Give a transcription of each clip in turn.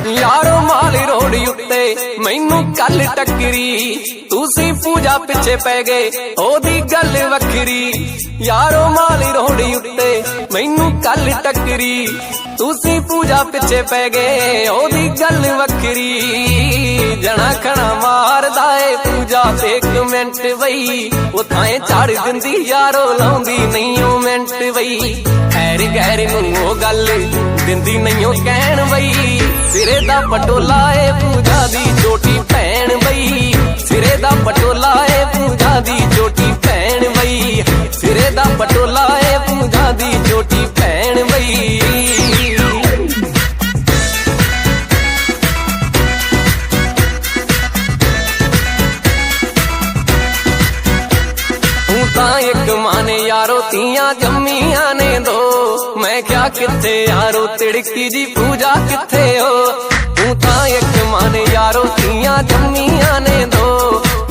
यारो माल रोड उत्ते मैनू कल टकरी तुसी पूजा पिछे पै गए ओदी गल वखरी। यारो माल रोड उत्ते मैनू कल टकरी तुसी पूजा पिछे पै गए ओदी गल वखरी। जना खना मारदा ए पूजा ते एक मिनट बई उथाए झाड़ दिंदी यारो लाउंदी नहीं ओ मिनट बई। खैर गैर नूं ओ गल दिंदी नहीं ओ कहण बई। सिरे दा पटोला ए पूजा दी छोटी भैन बई। सिरे दा पटोला ए पूजा दी छोटी भैन बई। सिरे दा पटोला ए पूजा दी छोटी भैन बई। एक माने यारो तियां जम्मियां ने दो मैं क्या किथे यारो तिड़की जी पूजा किथे हो। तू तां एक माने यारो तियां जम्मियां ने दो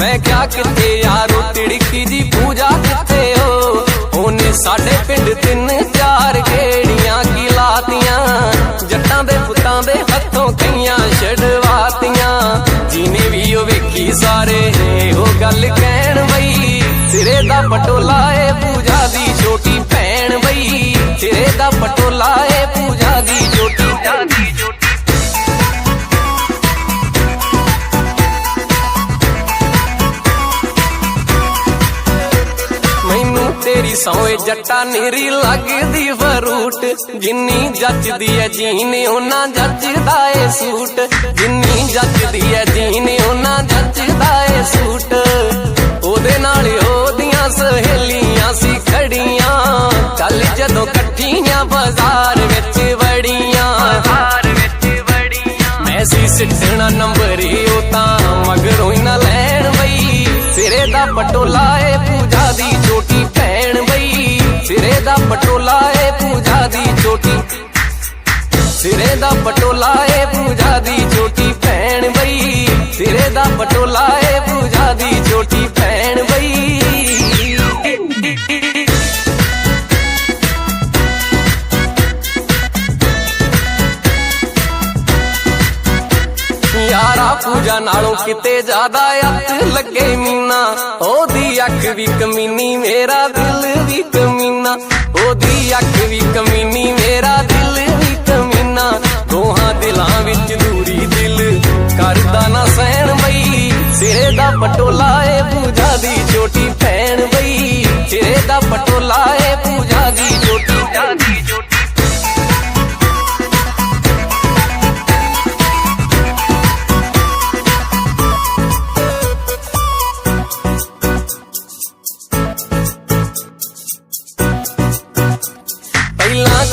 मैं क्या किथे यारो तिड़की जी पूजा किथे हो। ओने साडे पिंड 3-4 गेड़ियां की लातियां जट्टां दे पुत्तां दे हत्थों कईयां छड़वातियां। जिने भी ओ वेखी सारे ओ गल कहण बई। सिरे दा पटोला ए पूजा दी छोटी भैन बई। सिरे दा पटोला ए पूजा दी छोटी मैनू तेरी सौए जट्टा निरी लगदी फरूट। जिन्नी जचदी है जीने उन्ना जचदा ए सूट। जिन्नी जचदी है जीने उन्ना जचदा ए सूट। ओदे नाल ओदियां सहेलियां सी खड़ियां कल जदों कट्ठियां बाजार विच वड़ियां। मैं सी सिटना नंबर ओ तां मगरों ही ना लैण बई। सिरे दा पटोला ए पूजा दी छोटी भैन बई। सिरे दा पटोला ए पूजा दी छोटी। सिरे दा पटोला ए पूजा दी छोटी भैन बई। सिरे दा पटोला ए पूजा दी छोटी भैन बई। यारा पूजा नालों किते ज्यादा अत लगे मीना। ओदी अख भी कमीनी मेरा दिल भी कमीना। ओदी अख भी कमीनी मेरा दिल भी कमीना। दोहां दिलां विच दूरी दिल करदा ना सहन बई। सिरे दा पटोला ए पूजा दी छोटी भैन बई। सिरे दा पटोला ए पूजा दी छोटी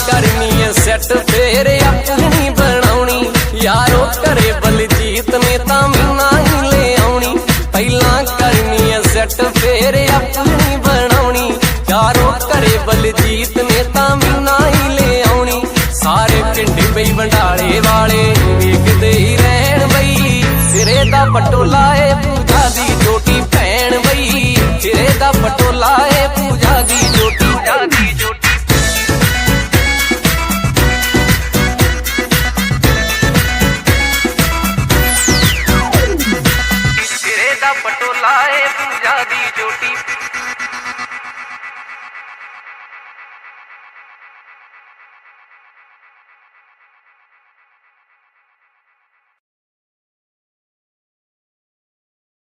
करनी है सेट फेर अपनी बनाउनी। यारो करे बलजीत ने तां मीना ही ले आउनी। पहला करनी है सेट फेर अपनी बनाउनी। यारो करे बलजीत ने तां मीना ही ले आउनी। सारे पिंड बई बंडाले वाले वेखदे ही रहण बई। सिरे दा पटोला ए पूजा दी छोटी भैन बई। सिरे दा पटोला ए पूजा दी छोटी पटोला ए पूजा दी छोटी।